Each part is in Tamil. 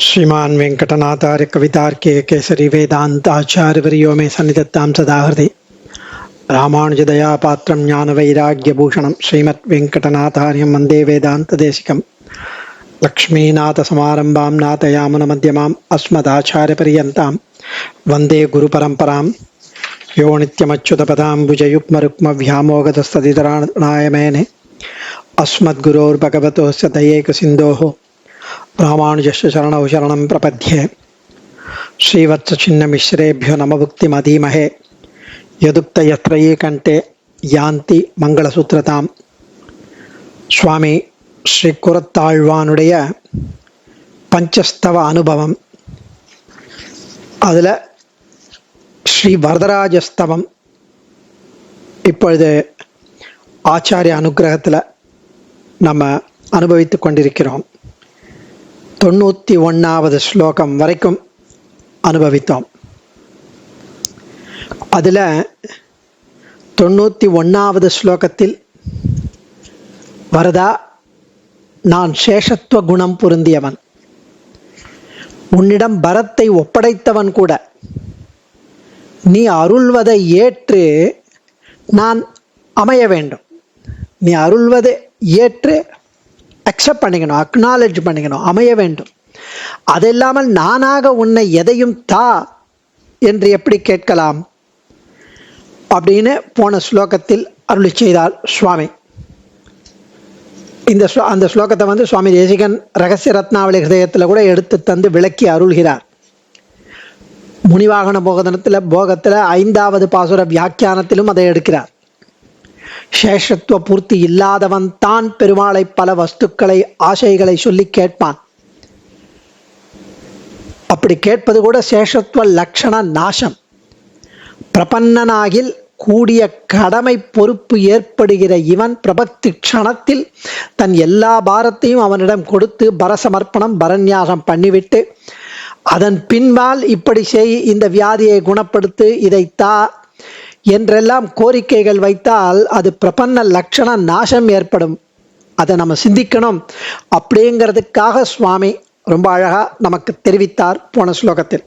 श्रीमान वेंकटनाथार्य कवितार्के केसरी वेदांताचार्यवर्यो मे सन्निधत्तां सदा हृदि रामानुजदया पात्रं ज्ञानवैराग्यभूषणं श्रीमद् वेंकटनाथार्यं वन्दे वेदान्तदेशिकं लक्ष्मीनाथसमारम्भां नाथयामुनमध्यमाम् अस्मदाचार्यपर्यन्तां वन्दे गुरुपरम्परां यो नित्यमच्युतपदाम्बुजयुग्मरुक्मव्यामोगतस्तदितराणाय मेने अस्मद्गुरोर्भगवतोऽस्य दयैकसिन्धोः रामानुजस्य शरणौ शरणं प्रपद्ये श्रीवत्सचिन्नमिश्रेभ्यो नमभुक्तिमधीमहे यदुक्तयत्रये कंठे यान्ति मंगलसूत्रताम् சுவாமி ஸ்ரீ குரத்தாழ்வானுடைய பஞ்சஸ்தவ அனுபவம். அதில் ஸ்ரீ வரதராஜஸ்தவம் இப்பொழுது ஆச்சாரிய அனுகிரகத்தில் நம்ம அனுபவித்து கொண்டிருக்கிறோம். 91வது ஸ்லோகம் வரைக்கும் அனுபவித்தோம். அதில் 91வது ஸ்லோகத்தில் வரதா, நான் சேஷத்துவ குணம் பொருந்தியவன், உன்னிடம் பரத்தை ஒப்படைத்தவன் கூட, நீ அருள்வதை ஏற்று நான் அமைய வேண்டும். நீ அருள்வதை ஏற்று அக்செப்ட் பண்ணிக்கணும், அக்னாலஜ் பண்ணிக்கணும், அமைய வேண்டும். அது இல்லாமல் நானாக உன்னை எதையும் தா என்று எப்படி கேட்கலாம் அப்படின்னு போன ஸ்லோகத்தில் அருளி செய்தார் சுவாமி. அந்த ஸ்லோகத்தை சுவாமி தேசிகன் ரகசிய ரத்னாவளி ஹிருதயத்தில் கூட எடுத்து தந்து விளக்கி அருள்கிறார். முனிவாகன போகத்தில் 5வது பாசுர வியாக்கியானத்திலும் அதை எடுக்கிறார். சேஷத்துவ பூர்த்தி இல்லாதவன் தான் பெருமாளை பல வஸ்துக்களை ஆசைகளை சொல்லி கேட்பான். அப்படி கேட்பது கூட சேஷத்துவ லட்சண நாசம். பிரபன்னனாகில் கூடிய கடமை பொறுப்பு ஏற்படுகிற இவன் பிரபத்தி க்ஷணத்தில் தன் எல்லா பாரத்தையும் அவனிடம் கொடுத்து பரசமர்ப்பணம் பரநியாசம் பண்ணிவிட்டு அதன் பின்பால் இப்படி செய், இந்த வியாதியை குணப்படுத்து, இதைத்தா என்றெல்லாம் கோரிக்கைகள் வைத்தால் அது பிரபன்ன லட்சண நாசம் ஏற்படும். அதை நம்ம சிந்திக்கணும். அப்படிங்கிறதுக்காக சுவாமி ரொம்ப அழகா நமக்கு தெரிவித்தார் போன ஸ்லோகத்தில்.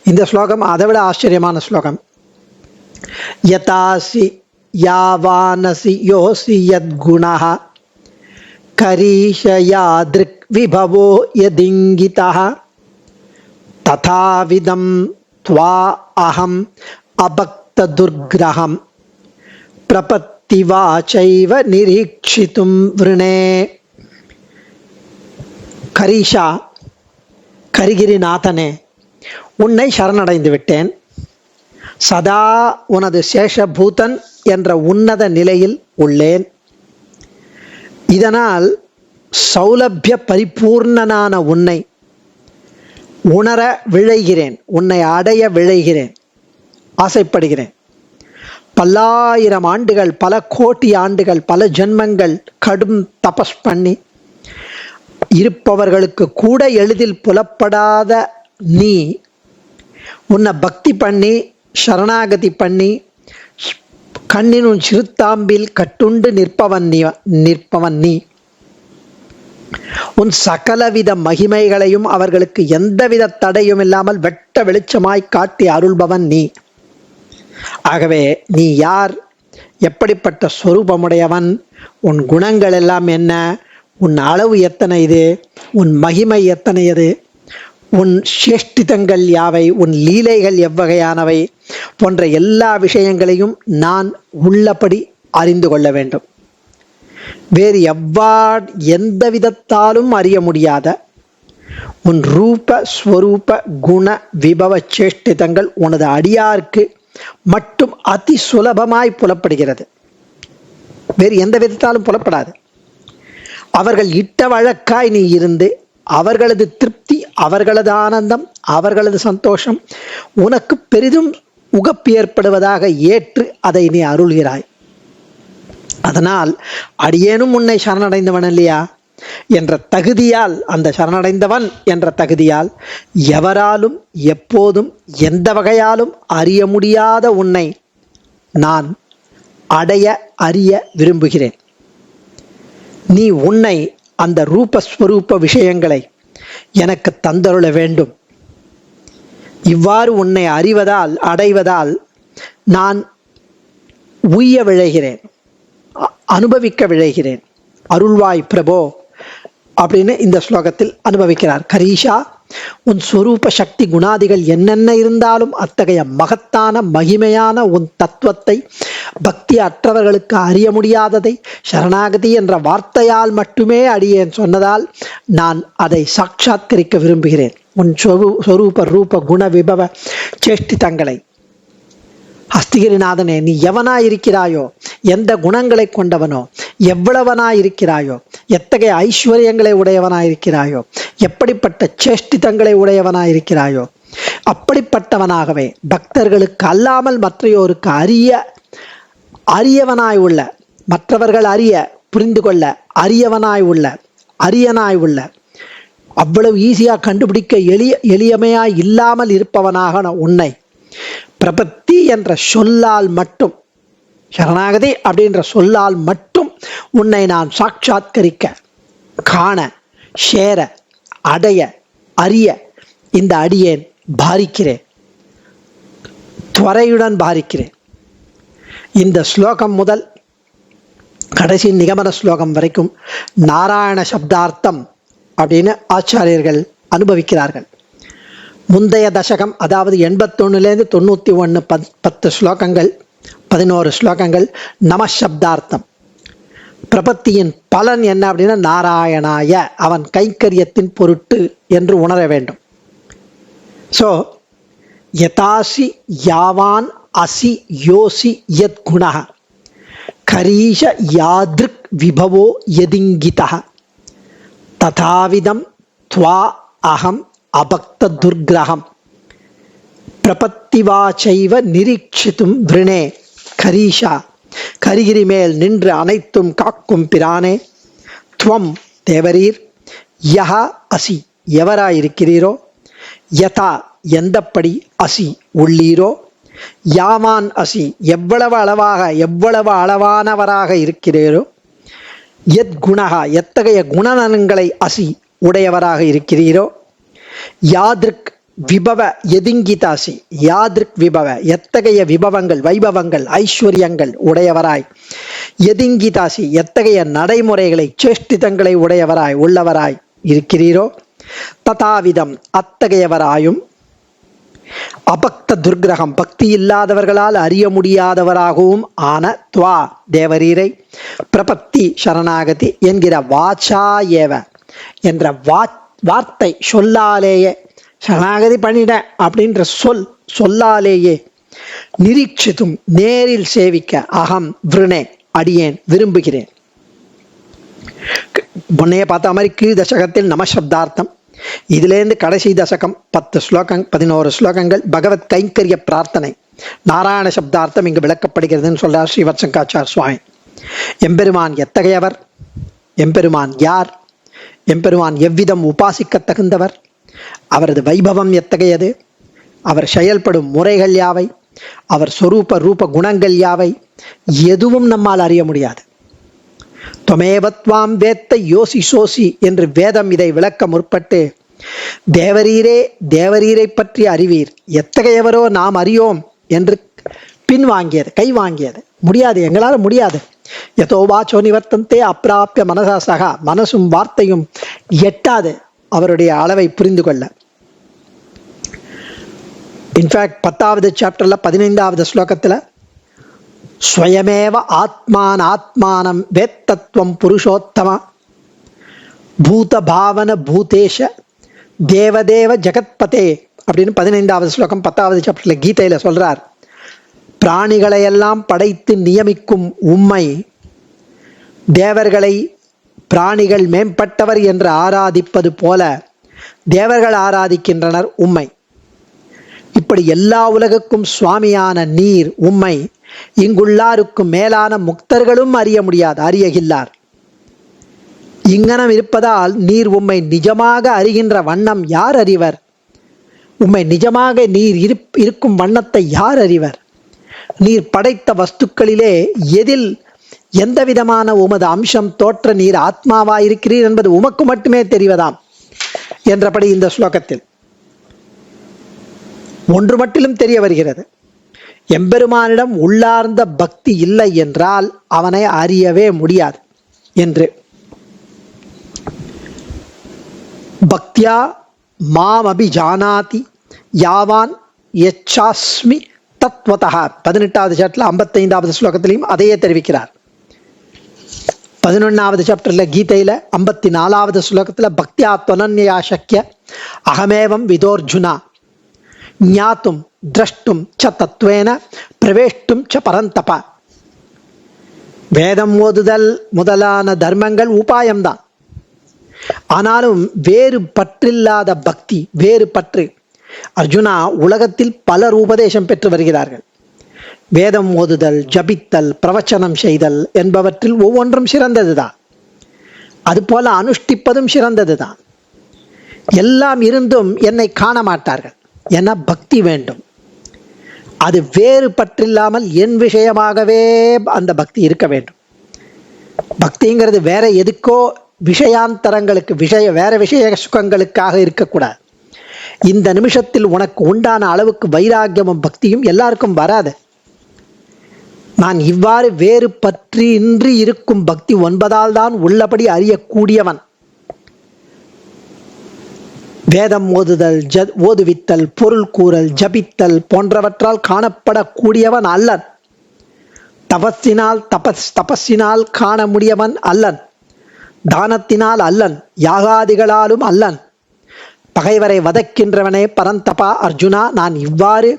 இந்த ஸ்லோகம் அதை விட ஆச்சரியமான ஸ்லோகம். யதாசி யாவானசி யோசி யத்குணஹ கரீஷயா திருக் விபவோ யதிங்கிதஹ ததாவிதம் த்வா அஹம் அபக் துர்கிரகம் பிரபத்தி வாசைவ நிரீட்சித்தும் விருணே. கரீஷா, கரிகிரிநாதனே, உன்னை சரணடைந்து விட்டேன். சதா உனது சேஷபூதன் என்ற உன்னத நிலையில் உள்ளேன். இதனால் சௌலபிய பரிபூர்ணனான உன்னை உணர விழைகிறேன், உன்னை அடைய விழைகிறேன், ஆசைப்படுகிறேன். பல்லாயிரம் ஆண்டுகள், பல கோடி ஆண்டுகள், பல ஜென்மங்கள் கடும் தபஸ் பண்ணி இருப்பவர்களுக்கு கூட எளிதில் புலப்படாத நீ உன்னை பக்தி பண்ணி சரணாகதி பண்ணி கண்ணினும் சிறுத்தாம்பில் கட்டுண்டு நிற்பவன் நீ. உன் சகலவித மகிமைகளையும் அவர்களுக்கு எந்தவித தடையும் இல்லாமல் வெட்ட வெளிச்சமாய் காட்டி அருள்பவன் நீ. ஆகவே நீ யார், எப்படிப்பட்ட ஸ்வரூபமுடையவன், உன் குணங்கள் எல்லாம் என்ன, உன் அளவு எத்தனை இது, உன் மகிமை எத்தனையது, உன் சேஷ்டிதங்கள் யாவை, உன் லீலைகள் எவ்வகையானவை போன்ற எல்லா விஷயங்களையும் நான் உள்ளபடி அறிந்து கொள்ள வேண்டும். வேறு எந்த விதத்தாலும் அறிய முடியாத உன் ரூப ஸ்வரூப குண விபவ சேஷ்டிதங்கள் உனது அடியாருக்கு மட்டும் அதி சுலபமாய் புலப்படுகிறது. வேறு எந்த விதத்தாலும் புலப்படாது. அவர்கள் இட்ட வழக்காய் நீ இருந்து அவர்களது திருப்தி, அவர்களது ஆனந்தம், அவர்களது சந்தோஷம் உனக்கு பெரிதும் உகப்பு ஏற்படுவதாக ஏற்று அதை நீ அருள்கிறாய். அதனால் அடியேனும் உன்னை சரணடைந்தவன் இல்லையா என்ற தகுதியால், அந்த சரணடைந்தவன் என்ற தகுதியால் எவராலும் எப்போதும் எந்த வகையாலும் அறிய முடியாத உன்னை நான் அறிய விரும்புகிறேன். நீ உன்னை அந்த ரூபஸ்வரூப விஷயங்களை எனக்கு தந்தருள வேண்டும். இவ்வாறு உன்னை அடைவதால் நான் உய்ய விழைகிறேன், அனுபவிக்க விழைகிறேன். அருள்வாய் பிரபோ அப்படின்னு இந்த ஸ்லோகத்தில் அனுபவிக்கிறார். கரீஷா, உன் ஸ்வரூப சக்தி குணாதிகள் என்னென்ன இருந்தாலும் அத்தகைய மகத்தான மகிமையான உன் தத்துவத்தை பக்தி அற்றவர்களுக்கு அறிய முடியாததை சரணாகதி என்ற வார்த்தையால் மட்டுமே அடியேன் சொன்னதால் நான் அதை சாட்சாத்கரிக்க விரும்புகிறேன். உன் ஸ்வரூப ரூப குண விபவ சேஷ்டிதங்களை ஹஸ்திகிரிநாதனே, நீ எவனாயிருக்கிறாயோ, எந்த குணங்களை கொண்டவனோ, எவ்வளவனாயிருக்கிறாயோ, எத்தகைய ஐஸ்வர்யங்களை உடையவனாயிருக்கிறாயோ, எப்படிப்பட்ட சேஷ்டிதங்களை உடையவனாயிருக்கிறாயோ, அப்படிப்பட்டவனாகவே பக்தர்களுக்கு அல்லாமல் மற்றையோருக்கு அரியவனாய் உள்ள, மற்றவர்கள் புரிந்து கொள்ள அரியனாய் உள்ள, அவ்வளவு ஈஸியா கண்டுபிடிக்க எளியமையாய் இல்லாமல் இருப்பவனாக உன்னை பிரபத்தி என்ற சொல்லால் மட்டும், சரணாகதி அப்படின்ற சொல்லால் மட்டும் உன்னை நான் சாட்சாத்கரிக்க, காண, சேர, அடைய, அறிய இந்த அடியேன் பாரிக்கிறேன், துவரையுடன் பாரிக்கிறேன். இந்த ஸ்லோகம் முதல் கடைசி நிகமன ஸ்லோகம் வரைக்கும் நாராயண சப்தார்த்தம் அப்படின்னு ஆச்சாரியர்கள் அனுபவிக்கிறார்கள். முந்தைய தசகம், அதாவது 81லேருந்து 91 10 ஸ்லோகங்கள், 11 ஸ்லோகங்கள் நமசப்தார்த்தம். பிரபத்தியின் பலன் என்ன அப்படின்னா நாராயணாய, அவன் கைங்கரியத்தின் பொருட்டு என்று உணர வேண்டும். ஸோ யதாசி யாவான் அசி யோசி யத் குணः கரீஷ யாத்ருக் விபவோ யதிங்கிதः ததாவிதம் த்வா அகம் அபக்த துர்கிரகம் பிரபத்திவாச்சைவ நிரீட்சித்தும் விருணே. கரீஷா, கரிகிரி மேல் நின்று அனைத்தும் காக்கும் பிரானே. துவம், தேவரீர். யஹ அசி, எவராயிருக்கிறீரோ. யதா, எந்தப்படி. அசி, உள்ளீரோ. யாவான் அசி, எவ்வளவு அளவானவராக இருக்கிறீரோ. யத் குணஹா, எத்தகைய குணநலன்களை அசி, உடையவராக இருக்கிறீரோ. யாத்ருக் விபவ யதிங்கிதாசி, யாத்ருக் விபவ, எத்தகைய விபவங்கள், வைபவங்கள், ஐஸ்வர்யங்கள் உடையவராய். யதிங்கிதாசி, எத்தகைய நடைமுறைகளை, சேஷ்டிதங்களை உள்ளவராய் இருக்கிறீரோ. ததாவிதம், அத்தகையவராயும். அபக்த துர்கிரகம், பக்தி இல்லாதவர்களால் அறிய முடியாதவராகவும் ஆன துவா, தேவரீரை. பிரபத்தி, சரணாகதி என்கிற வாச்சா ஏவ என்ற வார்த்தை சொல்லாலேயே, சரணாகதி பண்ணிட அப்படின்ற சொல்லாலேயே. நிரீட்சித்தும், நேரில் சேவிக்க. அகம் விருணே, அடியேன் விரும்புகிறேன். முன்னைய பார்த்த மாதிரி கீழ் தசகத்தில் நமசப்தார்த்தம், இதிலேருந்து கடைசி தசகம் 11 ஸ்லோகங்கள் பகவத் கைங்கரிய பிரார்த்தனை, நாராயண சப்தார்த்தம் இங்கு விளக்கப்படுகிறதுன்னு சொல்றார் ஸ்ரீவத்சங்காச்சார் சுவாமி. எம்பெருமான் எத்தகையவர், எம்பெருமான் யார், எம்பெருமான் எவ்விதம் உபாசிக்க தகுந்தவர், அவரது வைபவம் எத்தகையது, அவர் செயல்படும் முறைகள் யாவை, அவர் சொரூப ரூப குணங்கள் யாவை, எதுவும் நம்மால் அறிய முடியாது. தொமேவத்வாம் வேத்த யோசி சோசி என்று வேதம் இதை விளக்க முற்பட்டு, தேவரீரை பற்றி அறிவீர், எத்தகையவரோ நாம் அறியோம் என்று கை வாங்கியது. முடியாது, எங்களால் முடியாது. யதோவாச்சோ நிவர்த்தந்தே அப்பிராப்பிய மனசா சகா, மனசும் வார்த்தையும் எட்டாது அவருடைய அளவை புரிந்து கொள்ள. இன்ஃபேக்ட் 10வது சாப்டர்ல 15வது ஸ்லோகத்துல ஸ்வயமேவ ஆத்மானம் வேத்தத்வம் புருஷோத்தம பூத பாவன பூதேஷ தேவதேவ ஜெகத்பதே அப்படின்னு 15வது ஸ்லோகம் 10வது சாப்டர்ல கீதையில சொல்றார். பிராணிகளையெல்லாம் படைத்து நியமிக்கும் உம்மை தேவர்களை பிராணிகள் மேம்பட்டவர் என்று ஆராதிப்பது போல தேவர்கள் ஆராதிக்கின்றனர் உம்மை. இப்படி எல்லா உலகுக்கும் சுவாமியான நீர் உம்மை இங்குள்ளாருக்கும் மேலான முக்தர்களும் அறியகில்லார். இங்கனம் இருப்பதால் நீர் உம்மை நிஜமாக அறிகின்ற வண்ணம் யார் அறிவர்? உம்மை நிஜமாக நீர் இருக்கும் வண்ணத்தை யார் அறிவர்? நீர் படைத்த வஸ்துக்களிலே எதில் எந்த விதமான உமது அம்சம் தோற்ற நீர் ஆத்மாவாயிருக்கிறீர் என்பது உமக்கு மட்டுமே தெரிவதாம். என்றபடி இந்த ஸ்லோகத்தில் ஒன்று மட்டிலும் தெரிய வருகிறது. எம்பெருமானிடம் உள்ளார்ந்த பக்தி இல்லை என்றால் அவனை அறியவே முடியாது என்று. பக்தியா மாம் அபிஜானாதி யாவான் யச்சாஸ்மி தத்வதஹ 18வது சாப்டர்ல 55வது ஸ்லோகத்திலையும் அதையே தெரிவிக்கிறார். 11வது சாப்டர்ல கீதையில 54வது ஸ்லோகத்துல பக்தியா துவனன்யா சக்கிய அகமேவம் விதோர்ஜுனா ஞாத்தும் திரஷ்டும் ச தத்வேன பிரவேஷ்டும் ச பரந்தப. வேதம் ஓதுதல் முதலான தர்மங்கள் உபாயம்தான். ஆனாலும் வேறு பற்றில்லாத பக்தி, வேறு பற்று. அர்ஜுனா, உலகத்தில் பலர் உபதேசம் பெற்று வருகிறார்கள். வேதம் ஓதுதல், ஜபித்தல், பிரவச்சனம் செய்தல் என்பவற்றில் ஒவ்வொன்றும் சிறந்ததுதான். அதுபோல அனுஷ்டிப்பதும் சிறந்ததுதான். எல்லாம் இருந்தும் என்னை காண மாட்டார்கள். என பக்தி வேண்டும். அது வேறு பற்றில்லாமல் என் விஷயமாகவே அந்த பக்தி இருக்க வேண்டும். பக்திங்கிறது வேற எதுக்கோ விஷயாந்தரங்களுக்கு வேற விஷய சுகங்களுக்காக இருக்கக்கூடாது. இந்த நிமிஷத்தில் உனக்கு உண்டான அளவுக்கு வைராக்கியமும் பக்தியும் எல்லாருக்கும் வராது. நான் இவ்வாறு வேறு பற்றின்றி இருக்கும் பக்தி 9ஆல் தான் உள்ளபடி அறியக்கூடியவன். வேதம் ஓதுதல், ஓதுவித்தல், பொருள் கூறல், ஜபித்தல் போன்றவற்றால் காணப்படக்கூடியவன் அல்லன். தபஸினால் காண முடியவன் அல்லன். தானத்தினால் அல்லன். யாகாதிகளாலும் அல்லன். பகைவரை வதக்கின்றவனே பரந்தபா. அர்ஜுனா, நான் இவ்வாறு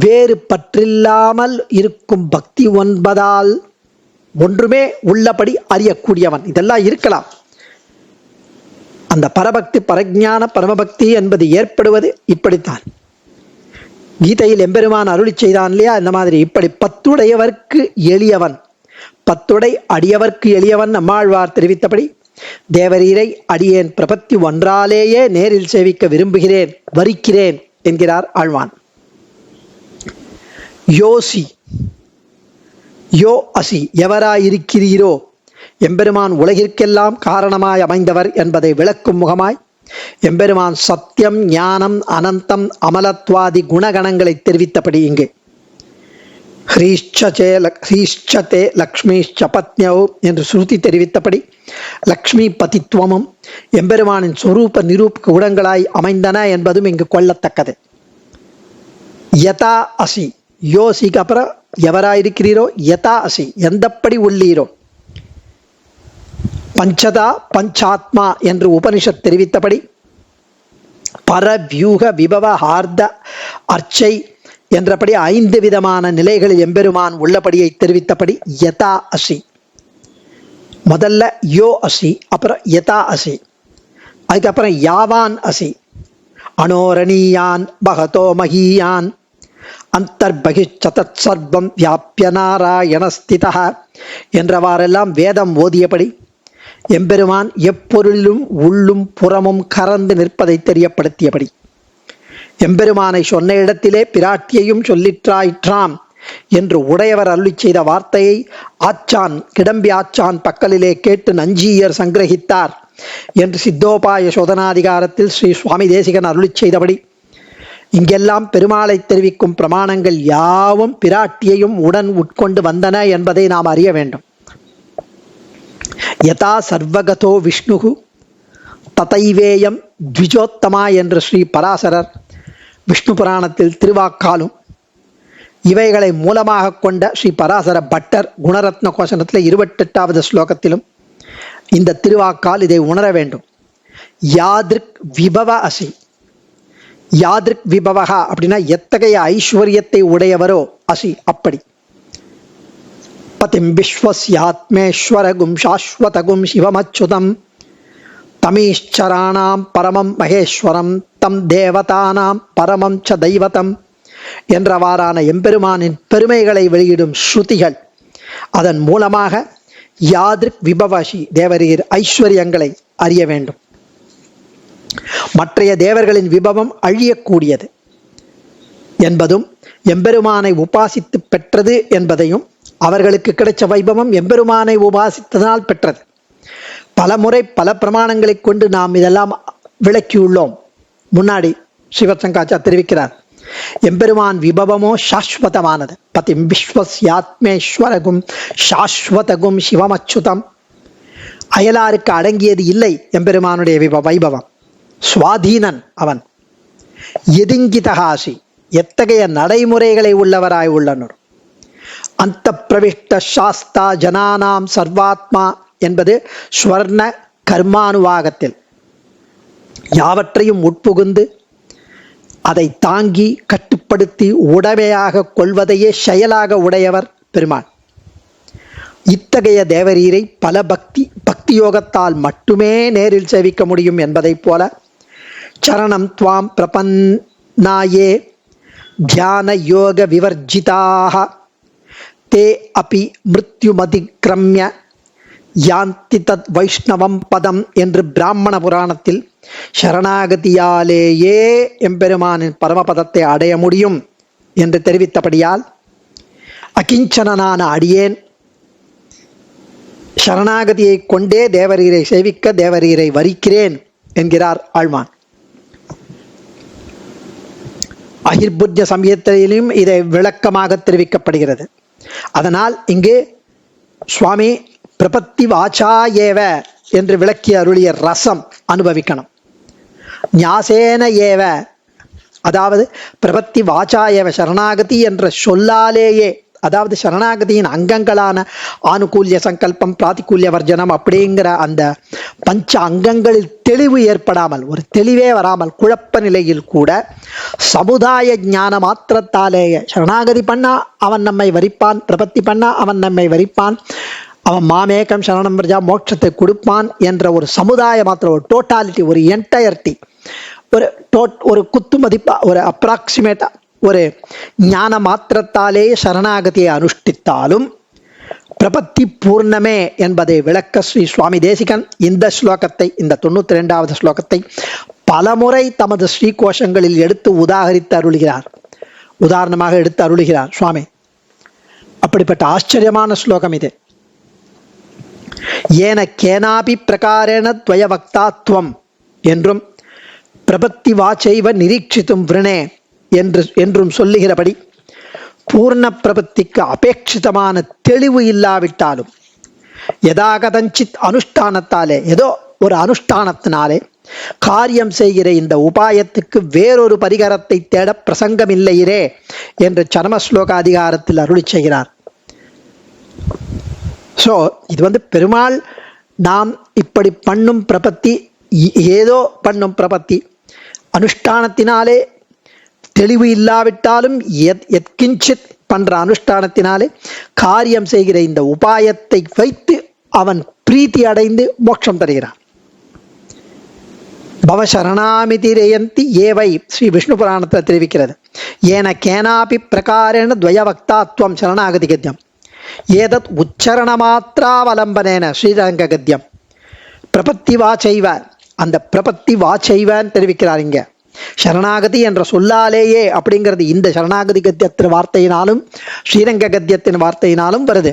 வேறு பற்றில்லாமல் இருக்கும் பக்தி 9ஆல் ஒன்றுமே உள்ளபடி அறியக்கூடியவன். இதெல்லாம் இருக்கலாம். அந்த பரபக்தி, பரஜான பரமபக்தி என்பது ஏற்படுவது இப்படித்தான். கீதையில் எம்பெருமான் அருளி செய்தான் இல்லையா, இந்த மாதிரி இப்படி 10 எளியவன், 10 அடியவர்க்கு எளியவன். நம்மாழ்வார் தெரிவித்தபடி தேவரீரை அடியேன் பிரபத்தி ஒன்றாலேயே நேரில் சேவிக்க விரும்புகிறேன், வரிக்கிறேன் என்கிறார் ஆழ்வான். யோசி யோ அசி, எவராயிருக்கிறீரோ. எம்பெருமான் உலகிற்கெல்லாம் காரணமாய் அமைந்தவர் என்பதை விளக்கும் முகமாய் எம்பெருமான் சத்தியம், ஞானம், அனந்தம், அமலத்வாதி குணகணங்களை தெரிவித்தபடி இங்கு ஹ்ரீஷ்சதே லக்ஷ்மீஷ்ச பத்னியோ என்று ஸ்ருதி தெரிவித்தபடி லக்ஷ்மி பதித்துவமும் எம்பெருமானின் சொரூப நிரூப குணங்களாய் அமைந்தன என்பதும் இங்கு கொள்ளத்தக்கது. யதா அசி, யோசிக்கு அப்புறம் எவராயிருக்கிறீரோ, யதா அசி எந்தப்படி உள்ளீரோ. பஞ்சதா பஞ்சாத்மா என்று உபனிஷத் தெரிவித்தபடி பரவியூக விபவ ஹார்த அர்ச்சை என்றபடி 5 விதமான நிலைகளில் எம்பெருமான் உள்ளபடியை தெரிவித்தபடி யதா அசி. முதல்ல யோ அசி, அப்புறம் யதா அசி, அதுக்கப்புறம் யாவான் அசி. அனோரணீயான் பகதோ மகீயான் அந்தர்பகிச்சதத் சர்வம் வியாபிய நாராயணஸ்திதா என்றவாறெல்லாம் வேதம் ஓதியபடி எம்பெருமான் எப்பொருளிலும் உள்ளும் புறமும் கறந்து நிற்பதை தெரியப்படுத்தியபடி எம்பெருமானை சொன்ன இடத்திலே பிராட்டியையும் சொல்லிற்றாயிற்றாம் என்று உடையவர் அருளி செய்த வார்த்தையை ஆச்சான் கிடம்பி ஆச்சான் பக்கலிலே கேட்டு நஞ்சீயர் சங்கிரகித்தார் என்று சித்தோபாய சோதனாதிகாரத்தில் ஸ்ரீ சுவாமி தேசிகன் அருளி செய்தபடி இங்கெல்லாம் பெருமாளை தெரிவிக்கும் பிரமாணங்கள் யாவும் பிராட்டியையும் உடன் உட்கொண்டு வந்தன என்பதை நாம் அறிய வேண்டும். யதா சர்வகதோ விஷ்ணுகு ததைவேயம் த்விஜோத்தமா என்று ஸ்ரீ பராசரர் விஷ்ணு புராணத்தில் திருவாக்காலும் இவைகளை மூலமாக கொண்ட ஸ்ரீ பராசர பட்டர் குணரத்ன கோஷணத்தில் 28வது ஸ்லோகத்திலும் இந்த திருவாக்கால் இதை உணர வேண்டும். யாத்ருக் விபவ அசி. யாத்ருக் விபவகா அப்படின்னா எத்தகைய ஐஸ்வர்யத்தை உடையவரோ அசி அப்படி. பதிம் விஸ்வஸ்யாத்மேஸ்வரகும் சாஸ்வதகும் சிவமச்சுதம் தமீஷ்சராணாம் பரமம் மகேஸ்வரம் தம் தேவதானாம் பரமம் ச தெய்வதம் என்றவாறான எம்பெருமானின் பெருமைகளை வெளியிடும் ஸ்ருதிகள். அதன் மூலமாக யாத்ருக் விபவசி தேவரீர் ஐஸ்வர்யங்களை அறிய வேண்டும். மற்றைய தேவர்களின் விபவம் அழியக்கூடியது என்பதும் எம்பெருமானை உபாசித்து பெற்றது என்பதையும், அவர்களுக்கு கிடைச்ச வைபவம் எம்பெருமானை உபாசித்ததனால் பெற்றது. பல முறை பல பிரமாணங்களை கொண்டு நாம் இதெல்லாம் விளக்கியுள்ளோம். முன்னாடி சிவசங்காச்சா தெரிவிக்கிறார், எம்பெருமான் விபவமோ சாஸ்வதமானது. பதிம் விஸ்வஸ்யாத்மேஸ்வரகும் சாஸ்வதகும் சிவமச்சுதம். அயலாருக்கு அடங்கியது இல்லை எம்பெருமானுடைய வைபவம். சுவாதீனன் அவன். எதிங்கிதகாசி, எத்தகைய நடைமுறைகளை உள்ளவராய் உள்ளனர். அந்த பிரவிஷ்ட சாஸ்தா ஜனானாம் சர்வாத்மா என்பது ஸ்வர்ண கர்மானுவாகத்தில் யாவற்றையும் உட்புகுந்து அதை தாங்கி கட்டுப்படுத்தி உடமையாக கொள்வதையே செயலாக உடையவர் பெருமான். இத்தகைய தேவரீரை பல பக்தி யோகத்தால் மட்டுமே நேரில் சேவிக்க முடியும் என்பதைப் போல சரணம் துவாம் பிரபன்னாயே தியான யோக விவர்ஜிதாக தே அபி மிருத்யுமதிக்ரம்ய யாந்தி தத் வைஷ்ணவம் பதம் என்று பிராமண புராணத்தில் சரணாகதியாலேயே எம்பெருமானின் பரமபதத்தை அடைய முடியும் என்று தெரிவித்தபடியால் அகிஞ்சனான அடியேன் சரணாகதியை கொண்டே தேவரீரை சேவிக்க தேவரீரை வரிக்கிறேன் என்கிறார் ஆழ்வான். அகிர்புஜ்ய சமயத்திலும் இதை விளக்கமாக தெரிவிக்கப்படுகிறது. அதனால் இங்கு சுவாமி பிரபத்தி வாச்சா ஏவ என்று விளக்கி அருளிய ரசம் அனுபவிக்கணும். ஞாசேன ஏவ, அதாவது பிரபத்தி வாச்சா ஏவ, சரணாகதி என்ற சொல்லாலேயே, அதாவது சரணாகதியின் அங்கங்களான ஆனுகூல்ய சங்கல்பம், பிராதிகூல்ய வர்ஜனம் அப்படிங்கிற அந்த பஞ்ச அங்கங்களில் தெளிவு ஏற்படாமல், ஒரு தெளிவே வராமல் குழப்ப நிலையில் கூட சமுதாய ஞான மாத்திரத்தாலேயே சரணாகதி பண்ணா அவன் நம்மை வரிப்பான், பிரபத்தி பண்ணா அவன் நம்மை வரிப்பான், அவன் மாமேகம் சரணம் பிரஜா மோட்சத்தை கொடுப்பான் என்ற ஒரு சமுதாய மாத்திரம், ஒரு டோட்டாலிட்டி, ஒரு என்டையர்ட்டி, ஒரு குத்து மதிப்பா, ஒரு அப்ராக்சிமேட்டா, ஒரு ஞான மாத்திரத்தாலே சரணாகதியை அனுஷ்டித்தாலும் பிரபத்தி பூர்ணமே என்பதை விளக்க ஸ்ரீ சுவாமி தேசிகன் இந்த ஸ்லோகத்தை, இந்த 92வது ஸ்லோகத்தை பலமுறை தமது ஸ்ரீகோஷங்களில் எடுத்து உதாகரித்து அருளுகிறார். உதாரணமாக எடுத்து அருளுகிறார் சுவாமி. அப்படிப்பட்ட ஆச்சரியமான ஸ்லோகம் இது. ஏன கேனாபி பிரகாரேண துவயவக்தாத்வம் என்றும் பிரபத்தி வாச்சைவ நிரீட்சித்தும் விரணே என்றும் சொல்லுகிறபடி பூர்ண பிரபத்திக்கு அபேட்சிதமான தெளிவு இல்லாவிட்டாலும் யதாகதஞ்சித் அனுஷ்டானத்தாலே, ஏதோ ஒரு அனுஷ்டானத்தினாலே காரியம் செய்கிற இந்த உபாயத்துக்கு வேறொரு பரிகாரத்தை தேட பிரசங்கமில்லையிரே என்று சரமஸ்லோக அதிகாரத்தில் அருளி செய்கிறார். ஸோ இது பெருமாள் நாம் இப்படி பண்ணும் பிரபத்தி, ஏதோ பண்ணும் பிரபத்தி, அனுஷ்டானத்தினாலே தெளிவு இல்லாவிட்டாலும் எத்கிஞ்சித் பண்ற அனுஷ்டானத்தினாலே காரியம் செய்கிற இந்த உபாயத்தை வைத்து அவன் பிரீத்தி அடைந்து மோட்சம் தருகிறான். பவசரணாமிதி ரேயந்தி ஏவை ஸ்ரீ விஷ்ணு புராணத்தில் தெரிவிக்கிறது. ஏன கேனாபி பிரகாரேண துவயவக்தாத்வம் சரணாகதி கத்தியம் ஏதத் உச்சரண மாத்திராவலம்பனேன ஸ்ரீரங்க கத்தியம் பிரபத்தி வாச்சைவ, அந்த பிரபத்தி வாச்சைவன் தெரிவிக்கிறார். இங்க சரணாகதி என்ற சொல்லாலேயே அப்படிங்கிறது இந்த சரணாகதி கத்தியத்தின் வார்த்தையினாலும் ஸ்ரீரங்க கத்தியத்தின் வார்த்தையினாலும் வருது.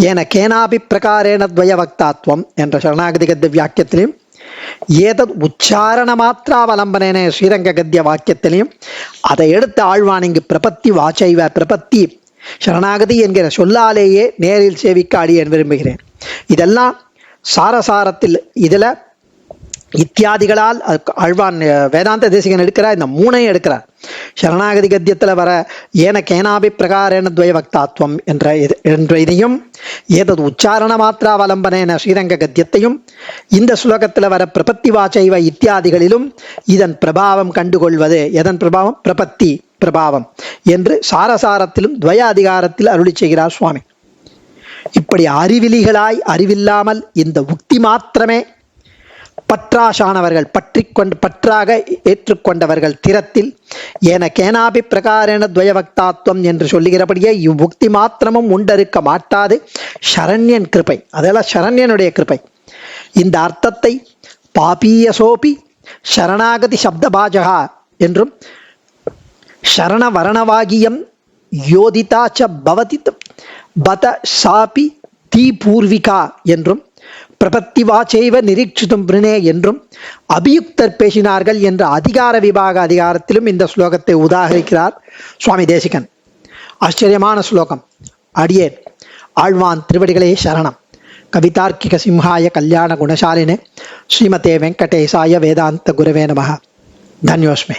ஏன கேனாபி பிரகாரேண துவயவக்தாத்வம் என்ற சரணாகதி கத்திய வாக்கியத்திலையும் ஏதத் உச்சாரண மாத்திராவலம்பனேன ஸ்ரீரங்க கத்திய வாக்கியத்திலையும் அதை எடுத்து ஆழ்வான் இங்கு பிரபத்தி வாச்சைவ, பிரபத்தி சரணாகதி என்கிற சொல்லாலேயே நேரில் சேவிக்க அடியேன் விரும்புகிறேன். இதெல்லாம் சாரசாரத்தில் இதில் இத்தியாதிகளால் ஆழ்வான் வேதாந்த தேசிகன் எடுக்கிறார். இந்த மூணையும் எடுக்கிறார். சரணாகதி கத்தியத்தில் வர ஏன கேனாபி பிரகாரேண துவயவக்தாத்வம் என்ற இதையும், ஏதது உச்சாரண மாத்திராவலம்பனேன ஸ்ரீரங்க கத்தியத்தையும், இந்த ஸ்லோகத்தில் வர பிரபத்தி வாச்சைவ இத்தியாதிகளிலும் இதன் பிரபாவம் கண்டுகொள்வது. எதன் பிரபாவம்? பிரபத்தி பிரபாவம் என்று சாரசாரத்திலும் துவய அதிகாரத்தில் அருளி செய்கிறார் சுவாமி. இப்படி அறிவிலிகளாய் அறிவில்லாமல் இந்த உக்தி மாத்திரமே பற்றாசானவர்கள் பற்றாக ஏற்றுக்கொண்டவர்கள் திறத்தில் ஏன கேனாபி பிரகாரேண துவயவக்தாத்வம் என்று சொல்லுகிறபடியே இவ்வுக்தி மாத்திரமும் உண்டறுக்க மாட்டாது சரண்யன் கிருபை, அதெல்லாம் சரண்யனுடைய கிருபை. இந்த அர்த்தத்தை பாபீயசோபி சரணாகதி சப்தபாஜகா என்றும் சரணவரணவாகியம் யோதிதாச்ச பவதி பத சாபி தீ பூர்விகா என்றும் பிரபத்தி வாச்சைவ நிரீட்சித்தும் பிரணே என்றும் அபியுக்தர் பேசினார்கள் என்ற அதிகார விபாக அதிகாரத்திலும் இந்த ஸ்லோகத்தை உதாகரிக்கிறார் சுவாமி தேசிகன். ஆச்சரியமான ஸ்லோகம். அடியேன் ஆழ்வான் திருவடிகளே சரணம். கவிதார்க்கிக சிம்ஹாய கல்யாண குணசாலினே ஸ்ரீமதே வெங்கடேசாய வேதாந்த குரவே நமः. தன்யோஸ்மே.